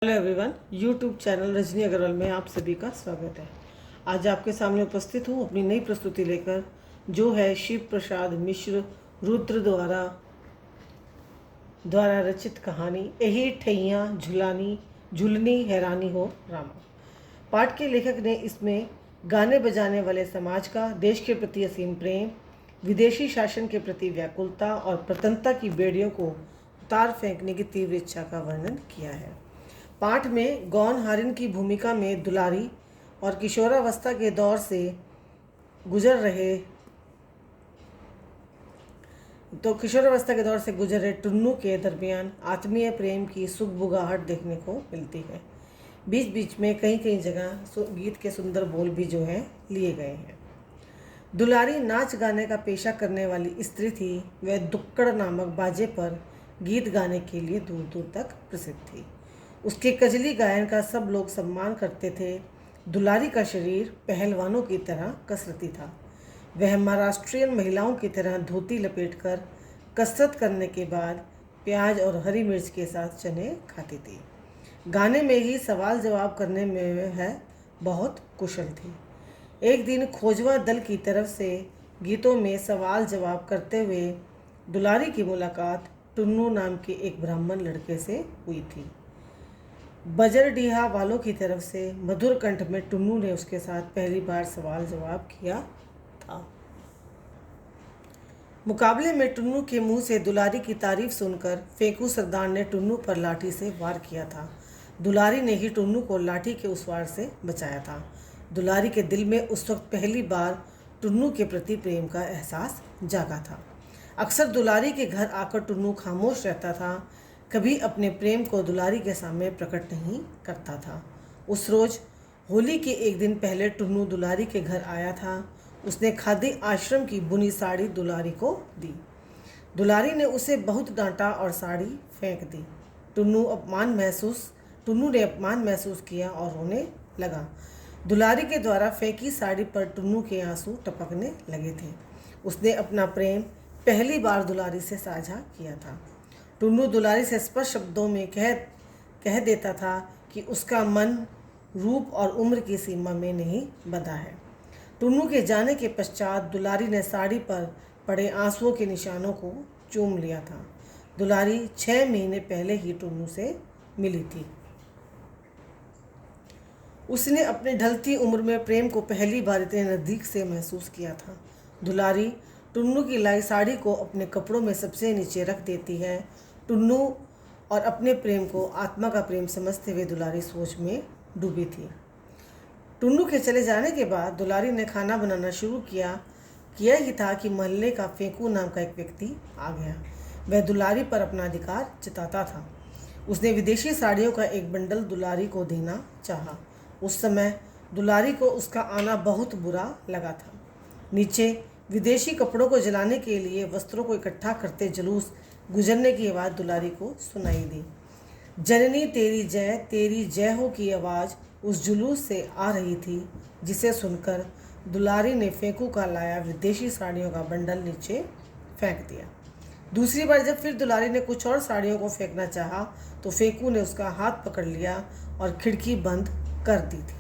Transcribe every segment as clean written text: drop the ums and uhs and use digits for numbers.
Hello everyone, YouTube channel Rajni Agarwal में आप सभी का स्वागत है। आज आपके सामने उपस्थित हूँ अपनी नई प्रस्तुति लेकर, जो है शिव प्रसाद मिश्र रुद्र द्वारा रचित कहानी यही ठैया झुलानी झुलनी हैरानी हो रामा। पाठ के लेखक ने इसमें गाने बजाने वाले समाज का देश के प्रति असीम प्रेम, विदेशी शासन के प्रति व्याकुलता और प्रतनता की बेड़ियों को उतार फेंकने की तीव्र इच्छा का वर्णन किया है। पाठ में गौन हारिन की भूमिका में दुलारी और किशोरावस्था के दौर से गुजर रहे टुन्नू के दरमियान आत्मीय प्रेम की सुगबुगाहट देखने को मिलती है। बीच बीच में कई जगह गीत के सुंदर बोल भी जो हैं लिए गए हैं। दुलारी नाच गाने का पेशा करने वाली स्त्री थी। वह दुक्कड़ नामक बाजे पर गीत गाने के लिए दूर दूर तक प्रसिद्ध थी। उसके कजली गायन का सब लोग सम्मान करते थे। दुलारी का शरीर पहलवानों की तरह कसरती था। वह महाराष्ट्रियन महिलाओं की तरह धोती लपेटकर कसरत करने के बाद प्याज और हरी मिर्च के साथ चने खाती थी। गाने में ही सवाल जवाब करने में वह बहुत कुशल थी। एक दिन खोजवा दल की तरफ से गीतों में सवाल जवाब करते हुए दुलारी की मुलाकात टुन्नू नाम के एक ब्राह्मण लड़के से हुई थी। बजरडीहा वालों की तरफ से मधुर कंठ में टुन्नू ने उसके साथ पहली बार सवाल जवाब किया था। मुकाबले में टुन्नू के मुंह से दुलारी की तारीफ सुनकर फेंकू सरदार ने टुन्नू पर लाठी से वार किया था। दुलारी ने ही टुन्नू को लाठी के उस वार से बचाया था। दुलारी के दिल में उस वक्त पहली बार टुन्नू के प्रति प्रेम का एहसास जागा था। अक्सर दुलारी के घर आकर टुन्नू खामोश रहता था, कभी अपने प्रेम को दुलारी के सामने प्रकट नहीं करता था। उस रोज़ होली के एक दिन पहले टुन्नू दुलारी के घर आया था। उसने खादी आश्रम की बुनी साड़ी दुलारी को दी। दुलारी ने उसे बहुत डांटा और साड़ी फेंक दी। टुन्नू ने अपमान महसूस किया और रोने लगा। दुलारी के द्वारा फेंकी साड़ी पर टुन्नू के आंसू टपकने लगे थे। उसने अपना प्रेम पहली बार दुलारी से साझा किया था। टुन्नू दुलारी से स्पष्ट शब्दों में कह देता था कि उसका मन रूप और उम्र की सीमा में नहीं बंधा है। टुन्नू के जाने के पश्चात दुलारी ने साड़ी पर पड़े आंसुओं के निशानों को चूम लिया था। दुलारी 6 महीने पहले ही टुन्नू से मिली थी। उसने अपने ढलती उम्र में प्रेम को पहली बार इतने नज़दीक से महसूस किया था। दुलारी टुन्नू की लाई साड़ी को अपने कपड़ों में सबसे नीचे रख देती है। टुन्नू और अपने प्रेम को आत्मा का प्रेम समझते हुए दुलारी सोच में डूबी थी। टुन्नू के चले जाने के बाद दुलारी ने खाना बनाना शुरू किया ही था कि मोहल्ले का फेंकू नाम का एक व्यक्ति आ गया। वह दुलारी पर अपना अधिकार जताता था। उसने विदेशी साड़ियों का एक बंडल दुलारी को देना चाहा। उस समय दुलारी को उसका आना बहुत बुरा लगा था। नीचे विदेशी कपड़ों को जलाने के लिए वस्त्रों को इकट्ठा करते जुलूस गुजरने की आवाज़ दुलारी को सुनाई दी। जननी तेरी जय हो की आवाज़ उस जुलूस से आ रही थी, जिसे सुनकर दुलारी ने फेंकू का लाया विदेशी साड़ियों का बंडल नीचे फेंक दिया। दूसरी बार जब फिर दुलारी ने कुछ और साड़ियों को फेंकना चाहा तो फेंकू ने उसका हाथ पकड़ लिया और खिड़की बंद कर दी थी।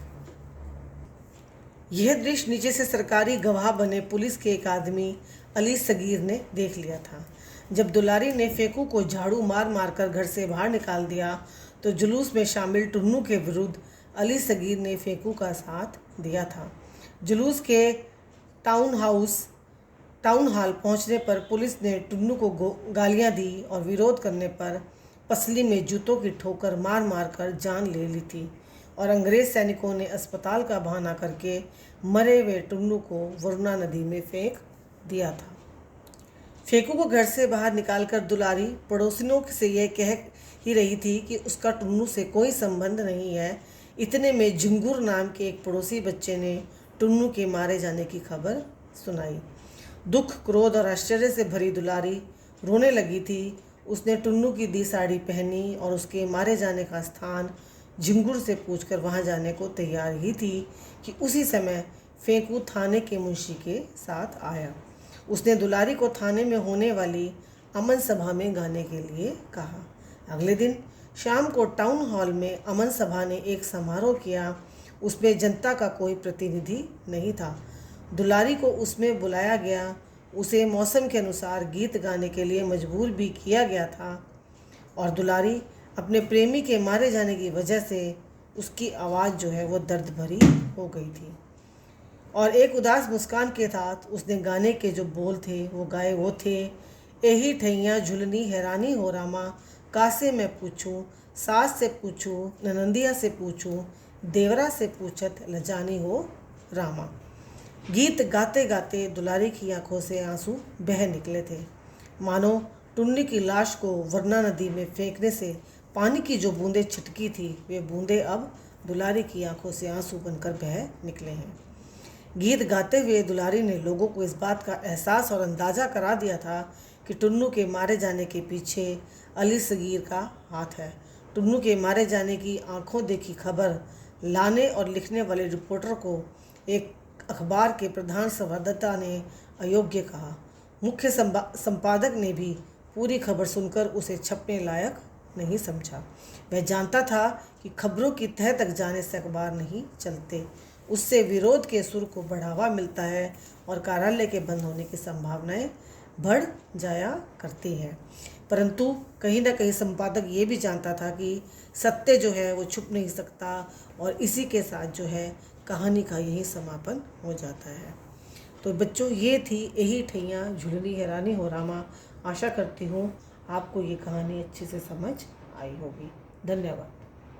यह दृश्य नीचे से सरकारी गवाह बने पुलिस के एक आदमी अली सगीर ने देख लिया था। जब दुलारी ने फेंकू को झाड़ू मार कर घर से बाहर निकाल दिया तो जुलूस में शामिल टुन्नू के विरुद्ध अली सगीर ने फेंकू का साथ दिया था। जुलूस के टाउन हॉल पहुंचने पर पुलिस ने टुन्नू को गालियां दी और विरोध करने पर पसली में जूतों की ठोकर मार कर जान ले ली थी और अंग्रेज सैनिकों ने अस्पताल का बहाना करके मरे हुए टुन्नू को वरुणा नदी में फेंक दिया था। फेंकू को घर से बाहर निकालकर दुलारी पड़ोसियों से यह कह ही रही थी कि उसका टुन्नू से कोई संबंध नहीं है। इतने में झिंगुर नाम के एक पड़ोसी बच्चे ने टुन्नू के मारे जाने की खबर सुनाई। दुख, क्रोध और आश्चर्य से भरी दुलारी रोने लगी थी। उसने टुन्नू की दी साड़ी पहनी और उसके मारे जाने का स्थान झिंगुर से पूछकर वहां जाने को तैयार ही थी कि उसी समय फेंकू थाने के मुंशी के साथ आया। उसने दुलारी को थाने में होने वाली अमन सभा में गाने के लिए कहा। अगले दिन शाम को टाउन हॉल में अमन सभा ने एक समारोह किया। उसमें जनता का कोई प्रतिनिधि नहीं था। दुलारी को उसमें बुलाया गया। उसे मौसम के अनुसार गीत गाने के लिए मजबूर भी किया गया था और दुलारी अपने प्रेमी के मारे जाने की वजह से उसकी आवाज़ जो है वो दर्द भरी हो गई थी और एक उदास मुस्कान के साथ उसने गाने के जो बोल थे वो गाए। वो थे, एही ठैया झुलनी हैरानी हो रामा, कासे मैं पूछूं, सास से पूछूं, ननंदिया से पूछूं, देवरा से पूछत लजानी हो रामा। गीत गाते गाते दुलारी की आंखों से आंसू बह निकले थे, मानो टुन्नी की लाश को वरना नदी में फेंकने से पानी की जो बूंदें छिटकी थी वे बूंदें अब दुलारी की आंखों से आंसू बनकर बह निकले हैं। गीत गाते हुए दुलारी ने लोगों को इस बात का एहसास और अंदाज़ा करा दिया था कि टुन्नू के मारे जाने के पीछे अली सगीर का हाथ है। टुन्नू के मारे जाने की आंखों देखी खबर लाने और लिखने वाले रिपोर्टर को एक अखबार के प्रधान संवाददाता ने अयोग्य कहा। मुख्य संपादक ने भी पूरी खबर सुनकर उसे छपने लायक नहीं समझा। वह जानता था कि खबरों की तह तक जाने से अखबार नहीं चलते, उससे विरोध के सुर को बढ़ावा मिलता है और कार्यालय के बंद होने की संभावनाएं बढ़ जाया करती हैं। परंतु कहीं ना कहीं संपादक ये भी जानता था कि सत्य जो है वो छुप नहीं सकता और इसी के साथ जो है कहानी का यही समापन हो जाता है। तो बच्चों, ये थी यही ठैया झुलनी हैरानी हो रामा। आशा करती हूँ आपको ये कहानी अच्छे से समझ आई होगी। धन्यवाद।